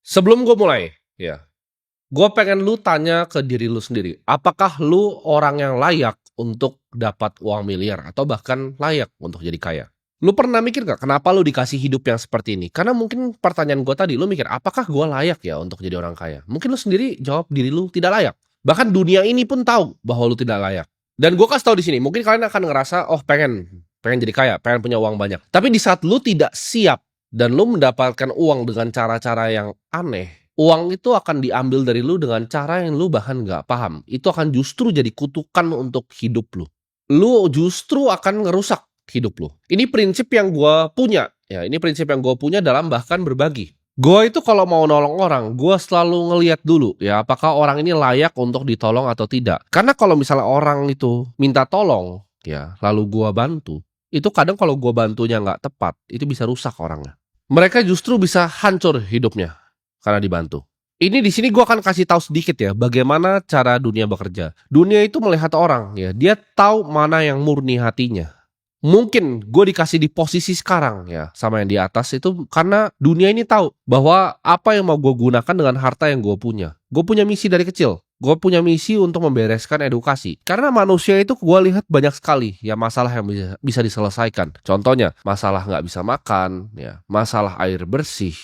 Sebelum gue mulai, ya, gue pengen lu tanya ke diri lu sendiri, apakah lu orang yang layak untuk dapat uang miliar atau bahkan layak untuk jadi kaya? Lu pernah mikir gak kenapa lu dikasih hidup yang seperti ini? Karena mungkin pertanyaan gue tadi, lu mikir, apakah gue layak ya untuk jadi orang kaya? Mungkin lu sendiri jawab diri lu tidak layak. Bahkan dunia ini pun tahu bahwa lu tidak layak. Dan gue kasih tahu di sini, mungkin kalian akan ngerasa, oh pengen jadi kaya, pengen punya uang banyak. Tapi di saat lu tidak siap dan lu mendapatkan uang dengan cara-cara yang aneh, uang itu akan diambil dari lu dengan cara yang lu bahkan nggak paham. Itu akan justru jadi kutukan untuk hidup lu. Lu justru akan ngerusak hidup lu. Ini prinsip yang gue punya. Ya, ini prinsip yang gue punya dalam bahkan berbagi. Gue itu kalau mau nolong orang, gue selalu ngeliat dulu ya apakah orang ini layak untuk ditolong atau tidak. Karena kalau misalnya orang itu minta tolong, ya lalu gue bantu, itu kadang kalau gue bantunya nggak tepat, itu bisa rusak orangnya. Mereka justru bisa hancur hidupnya karena dibantu. Ini di sini gue akan kasih tahu sedikit ya bagaimana cara dunia bekerja. Dunia itu melihat orang ya, dia tahu mana yang murni hatinya. Mungkin gue dikasih di posisi sekarang ya sama yang di atas itu karena dunia ini tahu bahwa apa yang mau gue gunakan dengan harta yang gue punya. Gue punya misi dari kecil. Gue punya misi untuk membereskan edukasi. Karena manusia itu gue lihat banyak sekali ya masalah yang bisa diselesaikan. Contohnya masalah nggak bisa makan, ya masalah air bersih,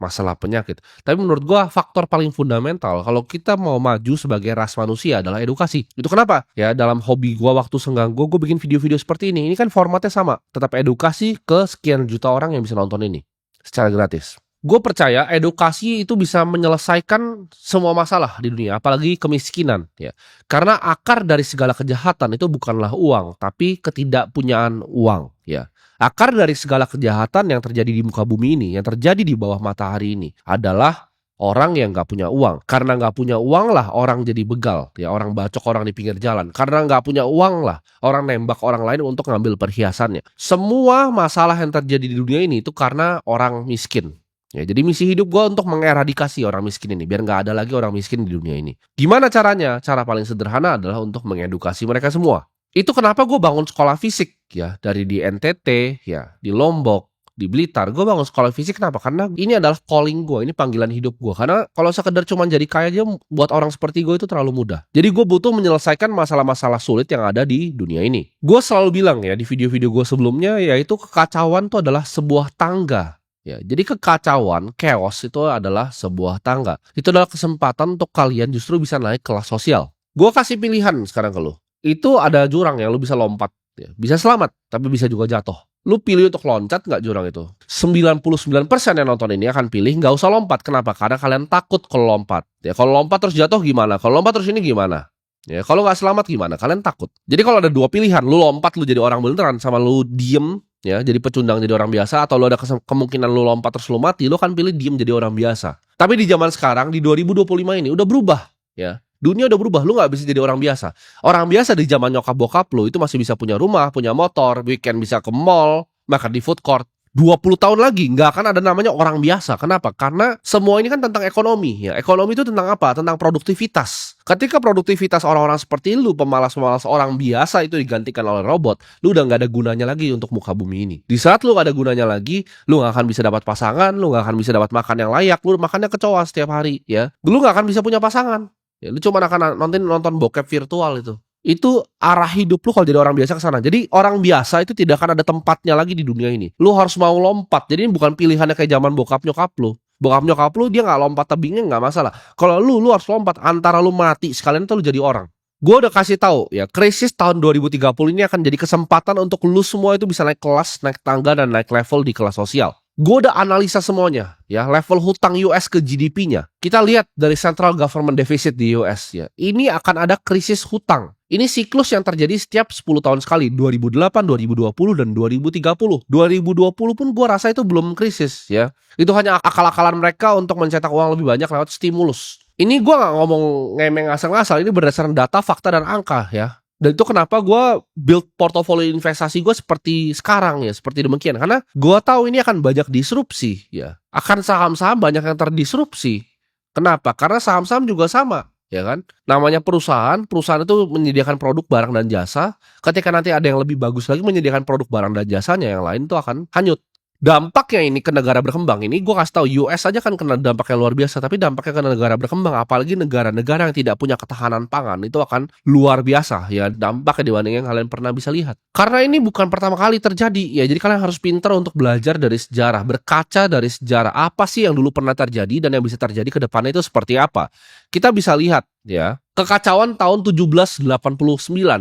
masalah penyakit. Tapi menurut gua faktor paling fundamental kalau kita mau maju sebagai ras manusia adalah edukasi. Itu kenapa? Ya dalam hobi gua waktu senggang gua bikin video-video seperti ini. Ini kan formatnya sama, tetap edukasi ke sekian juta orang yang bisa nonton ini secara gratis. Gue percaya edukasi itu bisa menyelesaikan semua masalah di dunia, apalagi kemiskinan ya. Karena akar dari segala kejahatan itu bukanlah uang, tapi ketidakpunyaan uang ya. Akar dari segala kejahatan yang terjadi di muka bumi ini, yang terjadi di bawah matahari ini adalah orang yang nggak punya uang. Karena nggak punya uang lah orang jadi begal, ya orang bacok orang di pinggir jalan. Karena nggak punya uang lah orang nembak orang lain untuk ngambil perhiasannya. Semua masalah yang terjadi di dunia ini itu karena orang miskin. Ya, jadi misi hidup gue untuk mengeradikasi orang miskin ini biar nggak ada lagi orang miskin di dunia ini. Gimana caranya? Cara paling sederhana adalah untuk mengedukasi mereka semua. Itu kenapa gue bangun sekolah fisik ya dari di NTT ya di Lombok di Blitar. Gue bangun sekolah fisik kenapa? Karena ini adalah calling gue, ini panggilan hidup gue. Karena kalau sekedar cuma jadi kaya aja buat orang seperti gue itu terlalu mudah. Jadi gue butuh menyelesaikan masalah-masalah sulit yang ada di dunia ini. Gue selalu bilang ya di video-video gue sebelumnya yaitu kekacauan itu adalah sebuah tangga. Ya, jadi kekacauan, chaos itu adalah sebuah tangga. Itu adalah kesempatan untuk kalian justru bisa naik kelas sosial. Gue kasih pilihan sekarang ke lu. Itu ada jurang yang lu bisa lompat. Ya. Bisa selamat, tapi bisa juga jatuh. Lu pilih untuk loncat nggak jurang itu? 99% yang nonton ini akan pilih nggak usah lompat. Kenapa? Karena kalian takut kalau lompat. Ya, kalau lompat terus jatuh gimana? Kalau lompat terus ini gimana? Ya, kalau nggak selamat gimana? Kalian takut. Jadi kalau ada dua pilihan, lu lompat lu jadi orang beneran sama lu diem ya jadi pecundang jadi orang biasa atau lu ada kemungkinan lu lompat terus lu mati, lu kan pilih diem jadi orang biasa. Tapi di zaman sekarang di 2025 ini udah berubah ya. Dunia udah berubah, lu gak bisa jadi orang biasa. Orang biasa di zaman nyokap bokap lu itu masih bisa punya rumah, punya motor, weekend bisa ke mall, makan di food court. 20 tahun lagi nggak akan ada namanya orang biasa. Kenapa? Karena semua ini kan tentang ekonomi ya. Ekonomi itu tentang apa? Tentang produktivitas. Ketika produktivitas orang-orang seperti lu, pemalas-pemalas orang biasa itu digantikan oleh robot, lu udah nggak ada gunanya lagi untuk muka bumi ini. Di saat lu gak ada gunanya lagi, lu nggak akan bisa dapat pasangan, lu nggak akan bisa dapat makan yang layak, lu makannya kecoa setiap hari ya. Lu nggak akan bisa punya pasangan. Ya, lu cuma akan nonton bokep virtual itu. Itu arah hidup lu kalau jadi orang biasa ke sana. Jadi orang biasa itu tidak akan ada tempatnya lagi di dunia ini. Lu harus mau lompat. Jadi ini bukan pilihannya kayak zaman bokap nyokap lu. Bokap nyokap lu dia nggak lompat tebingnya nggak masalah. Kalau lu harus lompat antara lu mati sekalian itu lu jadi orang. Gue udah kasih tahu ya, krisis tahun 2030 ini akan jadi kesempatan untuk lu semua itu bisa naik kelas, naik tangga dan naik level di kelas sosial. Gue udah analisa semuanya ya, level hutang US ke GDP-nya. Kita lihat dari Central Government Deficit di US ya. Ini akan ada krisis hutang. Ini siklus yang terjadi setiap 10 tahun sekali, 2008, 2020, dan 2030. 2020 pun gue rasa itu belum krisis ya. Itu hanya akal-akalan mereka untuk mencetak uang lebih banyak lewat stimulus. Ini gue gak ngomong ngemeng ngasal-ngasal, ini berdasarkan data, fakta, dan angka ya. Dan itu kenapa gue build portofolio investasi gue seperti sekarang ya, seperti demikian. Karena gue tahu ini akan banyak disrupsi ya. Akan saham-saham banyak yang terdisrupsi. Kenapa? Karena saham-saham juga sama. Ya kan, namanya perusahaan itu menyediakan produk, barang, dan jasa. Ketika nanti ada yang lebih bagus lagi menyediakan produk, barang, dan jasanya, yang lain itu akan hanyut. Dampaknya ini ke negara berkembang ini gue kasih tahu, US aja kan kena dampaknya luar biasa, tapi dampaknya ke negara berkembang apalagi negara-negara yang tidak punya ketahanan pangan itu akan luar biasa ya dampaknya dibanding yang kalian pernah bisa lihat. Karena ini bukan pertama kali terjadi ya, jadi kalian harus pintar untuk belajar dari sejarah, berkaca dari sejarah apa sih yang dulu pernah terjadi dan yang bisa terjadi ke depannya itu seperti apa. Kita bisa lihat ya, kekacauan tahun 1789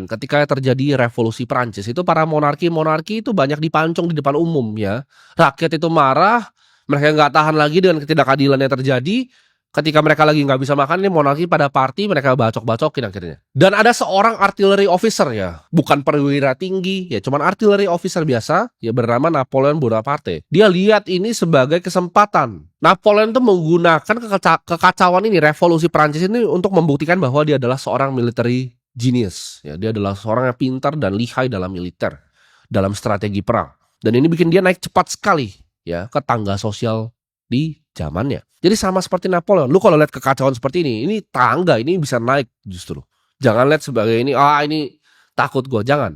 ketika terjadi revolusi Prancis itu para monarki itu banyak dipancung di depan umum ya. Rakyat itu marah, mereka nggak tahan lagi dengan ketidakadilan yang terjadi. Ketika mereka lagi nggak bisa makan, ini monarki pada party, mereka bacok-bacokin akhirnya. Dan ada seorang artillery officer ya, bukan perwira tinggi, ya cuman artillery officer biasa, ya bernama Napoleon Bonaparte. Dia lihat ini sebagai kesempatan. Napoleon tuh menggunakan kekacauan ini, revolusi Prancis ini untuk membuktikan bahwa dia adalah seorang military genius. Ya, dia adalah seorang yang pintar dan lihai dalam militer, dalam strategi perang. Dan ini bikin dia naik cepat sekali ya ke tangga sosial di zamannya. Jadi sama seperti Napoleon. Lu kalau lihat kekacauan seperti ini tangga ini bisa naik justru. Jangan lihat sebagai ini ini takut gue, jangan.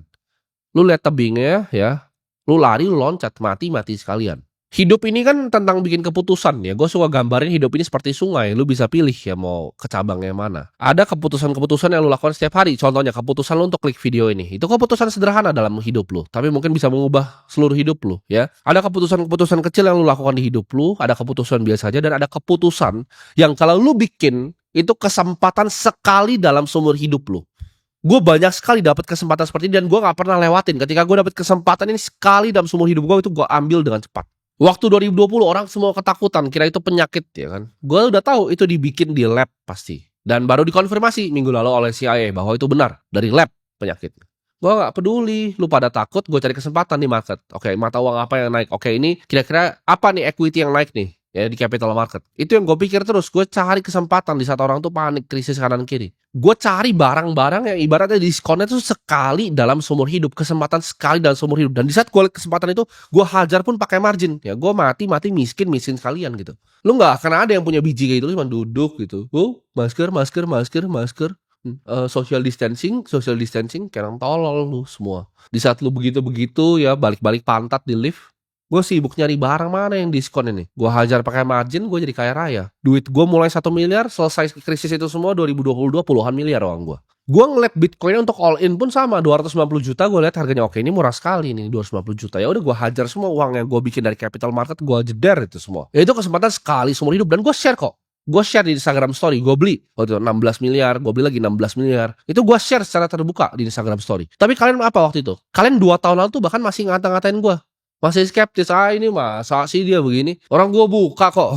Lu lihat tebingnya ya, lu lari, lu loncat, mati sekalian. Hidup ini kan tentang bikin keputusan ya. Gue suka gambarin hidup ini seperti sungai. Lu bisa pilih ya mau ke cabangnya mana. Ada keputusan-keputusan yang lu lakukan setiap hari. Contohnya keputusan lu untuk klik video ini. Itu keputusan sederhana dalam hidup lu, tapi mungkin bisa mengubah seluruh hidup lu ya. Ada keputusan-keputusan kecil yang lu lakukan di hidup lu. Ada keputusan biasa aja dan ada keputusan yang kalau lu bikin itu kesempatan sekali dalam seumur hidup lu. Gue banyak sekali dapat kesempatan seperti ini dan gue gak pernah lewatin. Ketika gue dapat kesempatan ini sekali dalam seumur hidup gue, itu gue ambil dengan cepat. Waktu 2020 orang semua ketakutan, kira itu penyakit ya kan. Gue udah tahu itu dibikin di lab pasti. Dan baru dikonfirmasi minggu lalu oleh CIA bahwa itu benar, dari lab penyakit. Gue gak peduli, lu pada takut, gue cari kesempatan di market. Oke, mata uang apa yang naik? Oke, ini kira-kira apa nih equity yang naik nih? Ya di capital market. Itu yang gue pikir terus, gue cari kesempatan di saat orang tuh panik, krisis kanan kiri. Gue cari barang-barang yang ibaratnya diskonnya tuh sekali dalam seumur hidup, kesempatan sekali dalam seumur hidup. Dan di saat gue lihat kesempatan itu, gue hajar pun pakai margin. Ya gue mati miskin sekalian gitu. Lu nggak akan ada yang punya biji kayak itu, cuma duduk gitu. Masker. Social distancing, kayak orang tolol lu semua. Di saat lu begitu ya balik-balik pantat di lift. Gue sibuk nyari barang mana yang diskon ini. Gue hajar pakai margin, gue jadi kaya raya. Duit gue mulai 1 miliar, selesai krisis itu semua 2022 puluhan miliar uang gue. Gue ngeliat Bitcoin untuk all in pun sama 290 juta. Gue lihat harganya oke, ini murah sekali nih 290 juta. Ya udah gue hajar semua uang yang gue bikin dari capital market, gue jeder itu semua. Ya itu kesempatan sekali seumur hidup dan gue share kok. Gue share di Instagram story, gue beli waktu itu 16 miliar, gue beli lagi 16 miliar. Itu gue share secara terbuka di Instagram story. Tapi kalian apa waktu itu? Kalian 2 tahun lalu tuh bahkan masih ngata-ngatain gue. Masih skeptis, ini masa sih dia begini. Orang gue buka kok.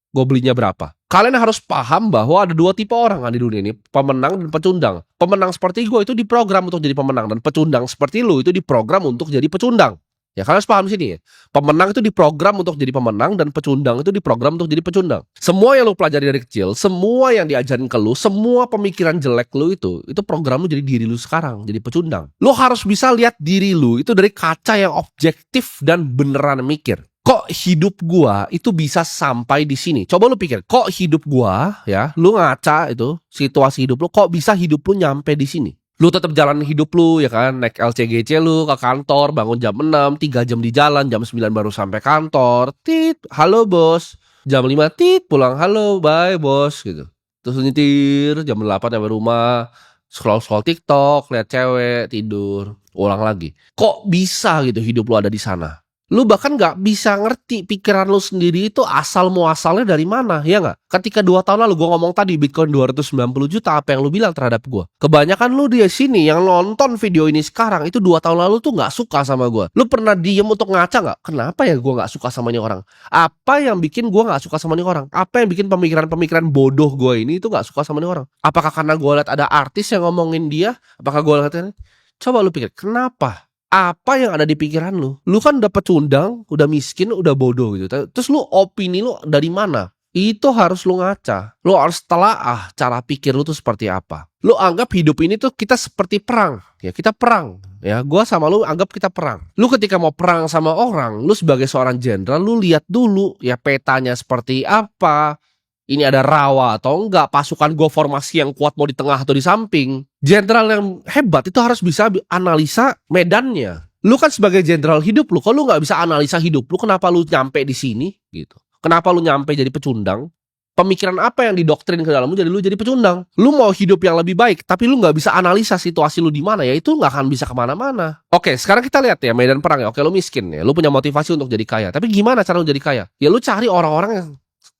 Gue belinya berapa? Kalian harus paham bahwa ada 2 tipe orang di dunia ini, pemenang dan pecundang. Pemenang seperti gue itu diprogram untuk jadi pemenang, dan pecundang seperti lu itu diprogram untuk jadi pecundang. Ya kalian harus paham sini ya. Pemenang itu diprogram untuk jadi pemenang, dan pecundang itu diprogram untuk jadi pecundang. Semua yang lu pelajari dari kecil, semua yang diajarin ke lu, semua pemikiran jelek lu itu program lu jadi diri lu sekarang, jadi pecundang. Lu harus bisa lihat diri lu itu dari kaca yang objektif dan beneran mikir. Kok hidup gua itu bisa sampai di sini? Coba lu pikir, kok hidup gua ya, lu ngaca itu situasi hidup lu, kok bisa hidup lu nyampe di sini? Lu tetap jalan hidup lu ya kan, naik LCGC lu ke kantor, bangun jam 6, 3 jam di jalan, jam 9 baru sampai kantor. Halo bos. Jam 5 pulang, halo, bye bos gitu. Terus nyetir jam 8 sampai rumah, scroll TikTok, lihat cewek, tidur, ulang lagi. Kok bisa gitu hidup lu ada di sana? Lu bahkan gak bisa ngerti pikiran lu sendiri itu asal muasalnya dari mana, ya gak? Ketika 2 tahun lalu gue ngomong tadi Bitcoin 290 juta, apa yang lu bilang terhadap gue? Kebanyakan lu di sini yang nonton video ini sekarang itu 2 tahun lalu tuh gak suka sama gue. Lu pernah diem untuk ngaca gak? Kenapa ya gue gak suka sama ini orang? Apa yang bikin gue gak suka sama ini orang? Apa yang bikin pemikiran-pemikiran bodoh gue ini itu gak suka sama ini orang? Apakah karena gue lihat ada artis yang ngomongin dia? Apakah gue lihat ini? Coba lu pikir, kenapa? Apa yang ada di pikiran lu? Lu kan udah pecundang, udah miskin, udah bodoh gitu. Terus lu opini lu dari mana? Itu harus lu ngaca. Lu harus telaah cara pikir lu tuh seperti apa. Lu anggap hidup ini tuh kita seperti perang. Ya kita perang. Ya gua sama lu anggap kita perang. Lu ketika mau perang sama orang, lu sebagai seorang jenderal, lu lihat dulu ya petanya seperti apa. Ini ada rawa atau enggak, pasukan gue formasi yang kuat mau di tengah atau di samping. Jenderal yang hebat itu harus bisa analisa medannya. Lu kan sebagai jenderal hidup lu, kok lu nggak bisa analisa hidup lu, kenapa lu nyampe di sini gitu? Kenapa lu nyampe jadi pecundang? Pemikiran apa yang didoktrin ke dalam lu jadi pecundang? Lu mau hidup yang lebih baik, tapi lu nggak bisa analisa situasi lu di mana, ya itu nggak akan bisa kemana-mana. Oke, sekarang kita lihat ya medan perang ya. Oke, lu miskin ya, lu punya motivasi untuk jadi kaya. Tapi gimana cara lu jadi kaya? Ya lu cari orang-orang yang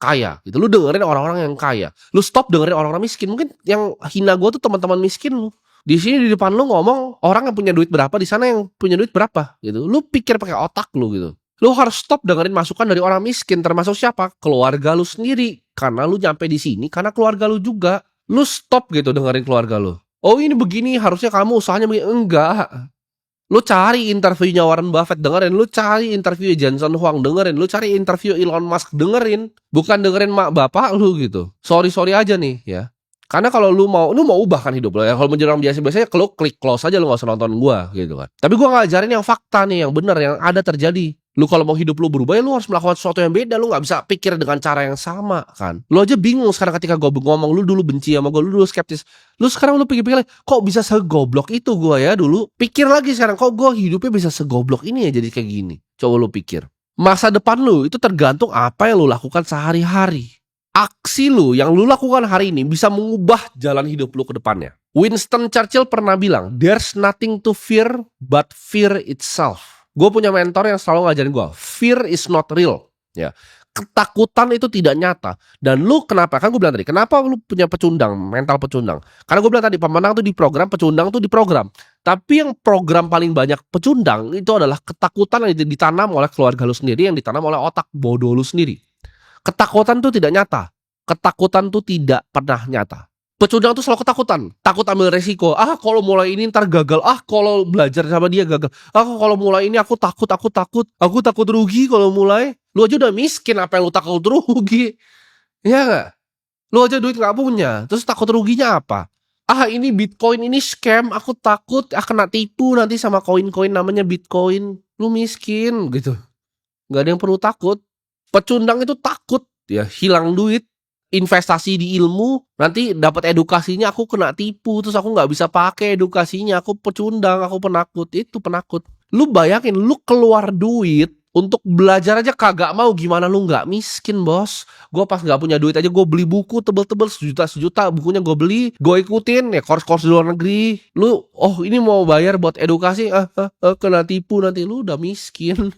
kaya gitu. Lu dengerin orang-orang yang kaya. Lu stop dengerin orang-orang miskin. Mungkin yang hina gue tuh teman-teman miskin lu. Di sini di depan lu ngomong orang yang punya duit berapa, di sana yang punya duit berapa gitu. Lu pikir pakai otak lu gitu. Lu harus stop dengerin masukan dari orang miskin, termasuk siapa? Keluarga lu sendiri. Karena lu nyampe di sini karena keluarga lu juga. Lu stop gitu dengerin keluarga lu. Oh ini begini, harusnya kamu usahanya begini. Enggak. Lu cari interviewnya Warren Buffett, dengerin. Lu cari interview Jensen Huang, dengerin. Lu cari interview Elon Musk, dengerin. Bukan dengerin mak bapak lu gitu. Sorry aja nih ya. Karena kalau lu mau ubah kan hidup lo ya. Kalau menjelang biasanya lu klik close aja, lu gak usah nonton gua gitu kan. Tapi gua ngajarin yang fakta nih, yang benar, yang ada terjadi. Lu kalau mau hidup lu berubah ya lu harus melakukan sesuatu yang beda. Lu gak bisa pikir dengan cara yang sama kan. Lu aja bingung sekarang ketika gua ngomong, lu dulu benci sama gua, lu dulu skeptis. Lu sekarang lu pikir-pikir kok bisa segoblok itu gua ya dulu. Pikir lagi sekarang, kok gua hidupnya bisa segoblok ini ya jadi kayak gini. Coba lu pikir. Masa depan lu itu tergantung apa yang lu lakukan sehari-hari. Aksi lu yang lu lakukan hari ini bisa mengubah jalan hidup lu ke depannya. Winston Churchill pernah bilang, there's nothing to fear but fear itself. Gue punya mentor yang selalu ngajarin gue, fear is not real. Ya, ketakutan itu tidak nyata. Dan lu kenapa? Kan gue bilang tadi, kenapa lu punya pecundang, mental pecundang? Karena gue bilang tadi, pemenang tuh diprogram, pecundang tuh diprogram. Tapi yang program paling banyak pecundang itu adalah ketakutan yang ditanam oleh keluarga lu sendiri, yang ditanam oleh otak bodoh lu sendiri. Ketakutan tuh tidak nyata. Ketakutan tuh tidak pernah nyata. Pecundang tuh selalu ketakutan. Takut ambil resiko. Kalau mulai ini ntar gagal. Kalau belajar sama dia gagal. Kalau mulai ini aku takut. Aku takut rugi kalau mulai. Lu aja udah miskin, apa yang lu takut rugi? Iya gak? Lu aja duit gak punya. Terus takut ruginya apa? Ini Bitcoin, ini scam. Aku takut kena tipu nanti sama koin-koin namanya Bitcoin. Lu miskin gitu. Gak ada yang perlu takut. Pecundang itu takut ya hilang duit, investasi di ilmu, nanti dapat edukasinya aku kena tipu, terus aku nggak bisa pakai edukasinya, aku pecundang, aku penakut. Itu penakut. Lu bayangin, lu keluar duit untuk belajar aja kagak mau, gimana lu nggak miskin bos? Gue pas nggak punya duit aja gue beli buku tebel-tebel sejuta bukunya gue beli, gue ikutin ya course di luar negeri. Lu ini mau bayar buat edukasi, kena tipu nanti lu udah miskin.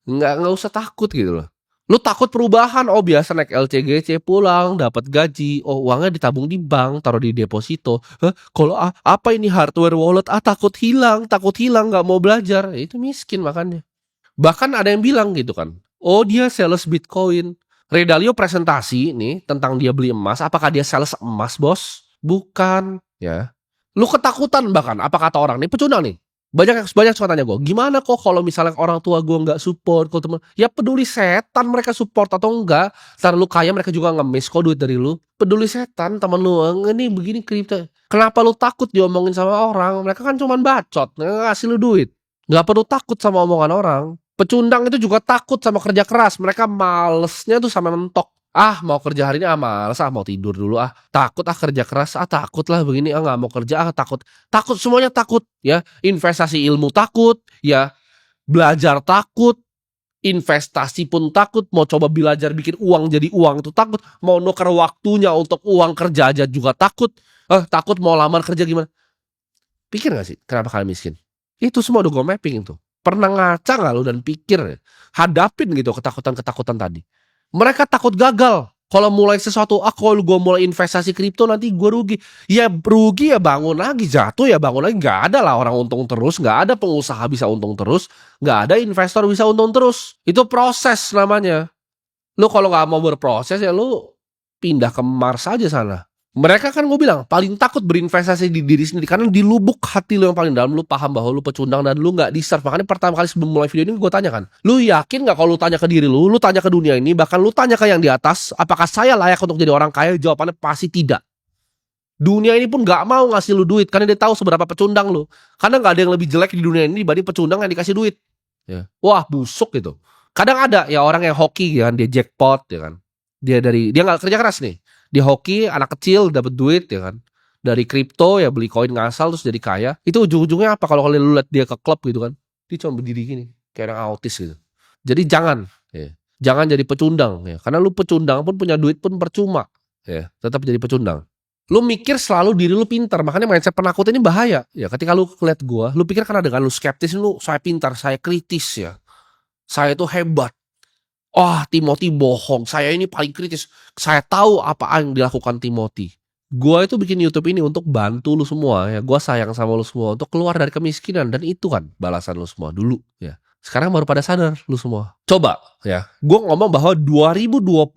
Nggak usah takut gitu loh. Lu takut perubahan, biasa naik LCGC pulang, dapat gaji, uangnya ditabung di bank, taruh di deposito. Kalau apa ini hardware wallet, takut hilang, nggak mau belajar, itu miskin makanya. Bahkan ada yang bilang gitu kan, dia sales Bitcoin. Ray Dalio presentasi nih tentang dia beli emas, apakah dia sales emas bos? Bukan, ya. Lu ketakutan bahkan, apa kata orang nih, pecundang nih. Banyak suka tanya gue, gimana kok kalau misalnya orang tua gue nggak support, kalau temen, ya peduli setan mereka support atau enggak. Ntar lu kaya mereka juga ngemis kok duit dari lu. Peduli setan temen lu, ini begini kripto. Kenapa lu takut diomongin sama orang? Mereka kan cuma bacot, ngasih lu duit. Nggak perlu takut sama omongan orang. Pecundang itu juga takut sama kerja keras. Mereka malesnya tuh sama mentok. Mau kerja hari ini males, mau tidur dulu, takut kerja keras, takut lah begini, nggak mau kerja, takut semuanya takut ya. Investasi ilmu takut ya, belajar takut, investasi pun takut, mau coba belajar bikin uang jadi uang itu takut, mau nuker waktunya untuk uang kerja aja juga takut. Takut mau lamar kerja gimana. Pikir gak sih kenapa kalian miskin? Itu semua udah gue mapping tuh. Pernah ngaca gak lu dan pikir, hadapin gitu ketakutan tadi. Mereka takut gagal. Kalau mulai sesuatu, kalau gue mulai investasi kripto nanti gue rugi. Ya rugi ya bangun lagi, jatuh ya bangun lagi. Gak ada lah orang untung terus, gak ada pengusaha bisa untung terus, gak ada investor bisa untung terus. Itu proses namanya. Lu kalau gak mau berproses ya lu pindah ke Mars aja sana. Mereka kan gue bilang paling takut berinvestasi di diri sendiri, karena di lubuk hati lu yang paling dalam lu paham bahwa lu pecundang dan lu nggak deserve. Makanya pertama kali sebelum mulai video ini gue tanya kan, lu yakin nggak kalau lu tanya ke diri lu tanya ke dunia ini, bahkan lu tanya ke yang di atas, apakah saya layak untuk jadi orang kaya? Jawabannya pasti tidak. Dunia ini pun nggak mau ngasih lu duit karena dia tahu seberapa pecundang lu. Karena nggak ada yang lebih jelek di dunia ini dibanding pecundang yang dikasih duit. Ya. Wah busuk gitu. Kadang ada ya orang yang hoki kan, dia jackpot ya kan. Dia nggak kerja keras nih. Dia hoki, anak kecil dapat duit ya kan. Dari kripto ya beli koin ngasal terus jadi kaya. Itu ujung-ujungnya apa kalau kalian lu lihat dia ke klub gitu kan. Dia cuma berdiri gini, kayak orang autis gitu. Jadi jangan, ya. Jangan jadi pecundang ya. Karena lu pecundang pun punya duit pun percuma. Ya, tetap jadi pecundang. Lu mikir selalu diri lu pintar, makanya mindset penakut ini bahaya. Ya, ketika lu lihat gua, lu pikir karena dengan lu skeptis lu saya pintar, saya kritis ya. Saya itu hebat. Timothy bohong, saya ini paling kritis. Saya tahu apa yang dilakukan Timothy. Gua itu bikin YouTube ini untuk bantu lu semua ya. Gua sayang sama lu semua untuk keluar dari kemiskinan dan itu kan balasan lu semua dulu ya. Sekarang baru pada sadar lu semua. Coba ya. Gua ngomong bahwa 2025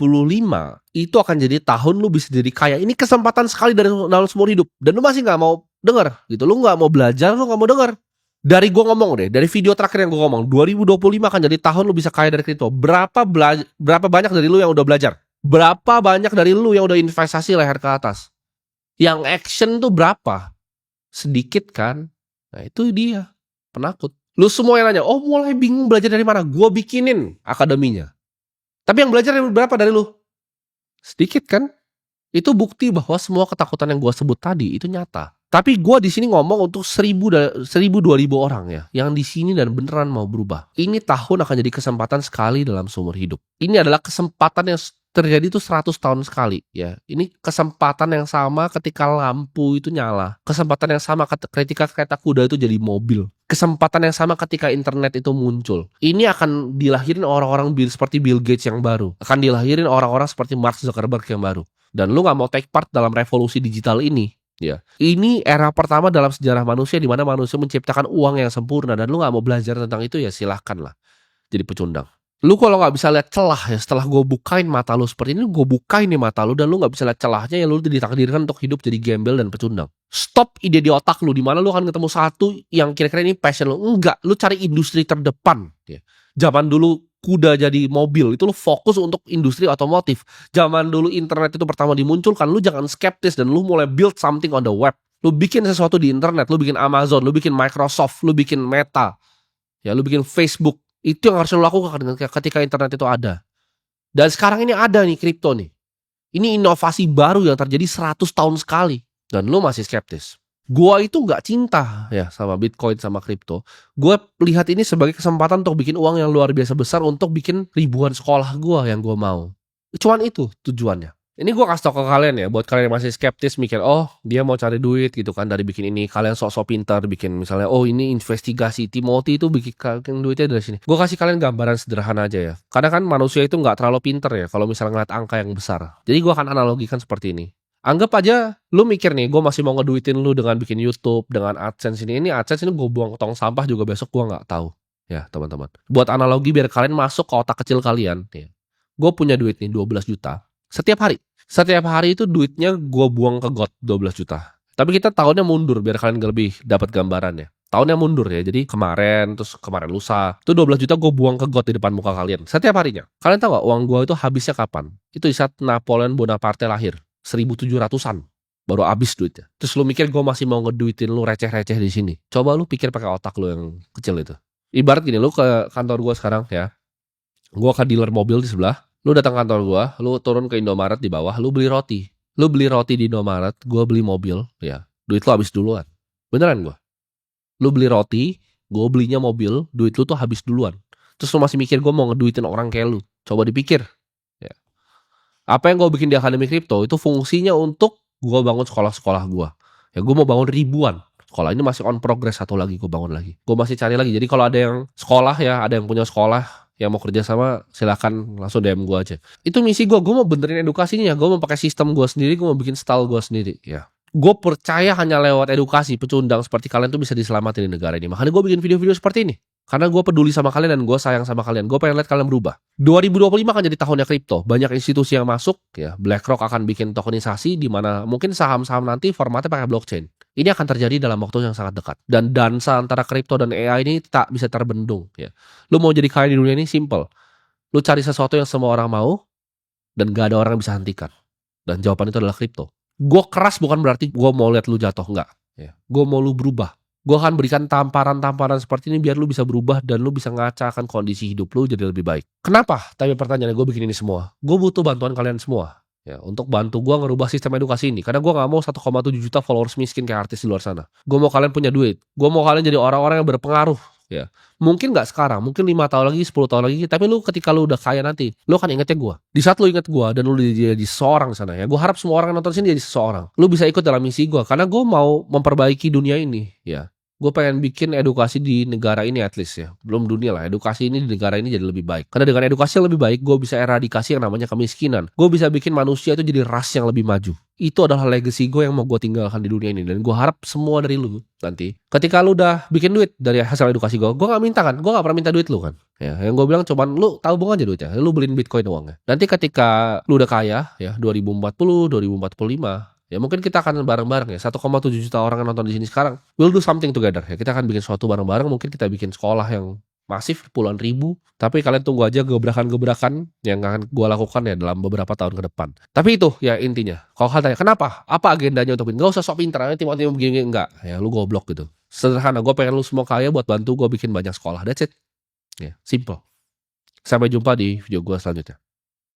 itu akan jadi tahun lu bisa jadi kaya. Ini kesempatan sekali dalam seumur hidup dan lu masih nggak mau dengar gitu. Lu nggak mau belajar, lu nggak mau dengar. Dari gue ngomong deh, dari video terakhir yang gue ngomong, 2025 akan jadi tahun lu bisa kaya dari kripto. Berapa banyak dari lu yang udah belajar? Berapa banyak dari lu yang udah investasi leher ke atas? Yang action tuh berapa? Sedikit kan? Nah itu dia, penakut. Lu semua yang nanya, mulai bingung belajar dari mana? Gue bikinin akademinya. Tapi yang belajar berapa dari lu? Sedikit kan? Itu bukti bahwa semua ketakutan yang gue sebut tadi itu nyata. Tapi gue di sini ngomong untuk 1.000-2.000 orang ya, yang di sini dan beneran mau berubah. Ini tahun akan jadi kesempatan sekali dalam seumur hidup. Ini adalah kesempatan yang terjadi itu 100 tahun sekali ya. Ini kesempatan yang sama ketika lampu itu nyala. Kesempatan yang sama ketika kereta kuda itu jadi mobil. Kesempatan yang sama ketika internet itu muncul. Ini akan dilahirin orang-orang seperti Bill Gates yang baru. Akan dilahirin orang-orang seperti Mark Zuckerberg yang baru. Dan lu gak mau take part dalam revolusi digital ini. Ya, ini era pertama dalam sejarah manusia di mana manusia menciptakan uang yang sempurna dan lu nggak mau belajar tentang itu ya silahkan lah jadi pecundang. Lu kalau nggak bisa lihat celah ya setelah gue bukain mata lu seperti ini, gue bukain nih mata lu dan lu nggak bisa lihat celahnya ya lu ditakdirkan untuk hidup jadi gembel dan pecundang. Stop ide di otak lu di mana lu akan ketemu satu yang kira-kira ini passion lu. Enggak, lu cari industri terdepan. Ya. Zaman dulu kuda jadi mobil, itu lu fokus untuk industri otomotif. Zaman dulu internet itu pertama dimunculkan, lu jangan skeptis dan lu mulai build something on the web. Lu bikin sesuatu di internet, lu bikin Amazon, lu bikin Microsoft, lu bikin Meta, ya lu bikin Facebook. Itu yang harus lu lakukan ketika internet itu ada. Dan sekarang ini ada nih kripto nih. Ini inovasi baru yang terjadi 100 tahun sekali. Dan lu masih skeptis. Gua itu nggak cinta ya sama Bitcoin sama kripto. Gua lihat ini sebagai kesempatan untuk bikin uang yang luar biasa besar untuk bikin ribuan sekolah gua yang gua mau. Cuman itu tujuannya. Ini gua kasih tau ke kalian ya, buat kalian yang masih skeptis mikir, dia mau cari duit gitu kan dari bikin ini. Kalian sok-sok pintar bikin misalnya, ini investigasi Timothy itu bikin duitnya dari sini. Gua kasih kalian gambaran sederhana aja ya. Karena kan manusia itu nggak terlalu pintar ya kalau misalnya ngeliat angka yang besar. Jadi gua akan analogikan seperti ini. Anggap aja lu mikir nih, gue masih mau ngeduitin lu dengan bikin YouTube, dengan AdSense ini. Ini AdSense ini gue buang ke tong sampah juga besok gue nggak tahu. Ya teman-teman. Buat analogi biar kalian masuk ke otak kecil kalian. Ya. Gue punya duit nih 12 juta. Setiap hari. Setiap hari itu duitnya gue buang ke got 12 juta. Tapi kita tahunnya mundur biar kalian lebih dapat gambarannya. Tahunnya mundur ya. Jadi kemarin, terus kemarin lusa. Itu 12 juta gue buang ke got di depan muka kalian. Setiap harinya. Kalian tahu gak uang gue itu habisnya kapan? Itu di saat Napoleon Bonaparte lahir. 1700-an baru habis duitnya. Terus lu mikir gue masih mau ngeduitin lu receh-receh di sini. Coba lu pikir pakai otak lu yang kecil itu. Ibarat gini, lu ke kantor gue sekarang ya. Gue ke dealer mobil di sebelah. Lu datang kantor gue, lu turun ke Indomaret di bawah, lu beli roti. Lu beli roti di Indomaret, gue beli mobil, ya. Duit lu habis duluan. Beneran gue. Lu beli roti, gue belinya mobil, duit lu tuh habis duluan. Terus lu masih mikir gue mau ngeduitin orang kayak lu. Coba dipikir. Apa yang gue bikin di Akademi Kripto itu fungsinya untuk gue bangun sekolah-sekolah gue. Ya gue mau bangun ribuan. Sekolah ini masih on progress, satu lagi gue bangun lagi. Gue masih cari lagi. Jadi kalau ada yang sekolah ya, ada yang punya sekolah yang mau kerja sama, silakan langsung DM gue aja. Itu misi gue mau benerin edukasinya. Gue mau pakai sistem gue sendiri, gue mau bikin style gue sendiri. Ya. Gue percaya hanya lewat edukasi pecundang seperti kalian tuh bisa diselamatin di negara ini. Makanya gue bikin video-video seperti ini. Karena gue peduli sama kalian dan gue sayang sama kalian. Gue pengen lihat kalian berubah. 2025 akan jadi tahunnya kripto. Banyak institusi yang masuk. Ya, BlackRock akan bikin tokenisasi di mana mungkin saham-saham nanti formatnya pakai blockchain. Ini akan terjadi dalam waktu yang sangat dekat. Dan dansa antara kripto dan AI ini tak bisa terbendung. Ya. Lu mau jadi kaya di dunia ini simple. Lu cari sesuatu yang semua orang mau dan gak ada orang yang bisa hentikan. Dan jawaban itu adalah kripto. Gue keras bukan berarti gue mau lihat lu jatuh. Enggak. Ya. Gue mau lu berubah. Gue akan berikan tamparan-tamparan seperti ini biar lu bisa berubah dan lu bisa ngacakan kondisi hidup lu jadi lebih baik. Kenapa? Tapi pertanyaannya gue bikin ini semua. Gue butuh bantuan kalian semua. ya, untuk bantu gua ngerubah sistem edukasi ini. Karena gua nggak mau 1,7 juta followers miskin kayak artis di luar sana. Gua mau kalian punya duit, gua mau kalian jadi orang-orang yang berpengaruh, ya. Mungkin nggak sekarang, mungkin 5 tahun lagi, 10 tahun lagi, tapi lu ketika lu udah kaya nanti, lu akan ingetnya gua. Di saat lu inget gua dan lu jadi seseorang di sana ya, gua harap semua orang yang nonton sini jadi seseorang. Lu bisa ikut dalam misi gua, karena gua mau memperbaiki dunia ini, ya. Gue pengen bikin edukasi di negara ini at least ya, belum dunia lah, edukasi ini di negara ini jadi lebih baik. Karena dengan edukasi yang lebih baik, gue bisa eradikasi yang namanya kemiskinan. Gue bisa bikin manusia itu jadi ras yang lebih maju. Itu adalah legacy gue yang mau gue tinggalkan di dunia ini. Dan gue harap semua dari lu nanti, ketika lu udah bikin duit dari hasil edukasi gue gak minta kan, gue gak pernah minta duit lu kan. Ya, yang gue bilang cuman lu tabung aja duitnya, lu beliin Bitcoin uangnya. Nanti ketika lu udah kaya ya, 2040, 2045, ya mungkin kita akan bareng-bareng ya, 1,7 juta orang yang nonton di sini sekarang. We'll do something together ya. Kita akan bikin sesuatu bareng-bareng, mungkin kita bikin sekolah yang masif puluhan ribu. Tapi kalian tunggu aja gebrakan-gebrakan yang akan gua lakukan ya dalam beberapa tahun ke depan. Tapi itu ya intinya. Kalau kalian tanya kenapa? Apa agendanya untuk ini? Gak usah sok pinter, tim-tim begini enggak. Ya lu goblok gitu. Sederhana, gue pengen lu semua kaya buat bantu gue bikin banyak sekolah. That's it. Ya, simple. Sampai jumpa di video gue selanjutnya.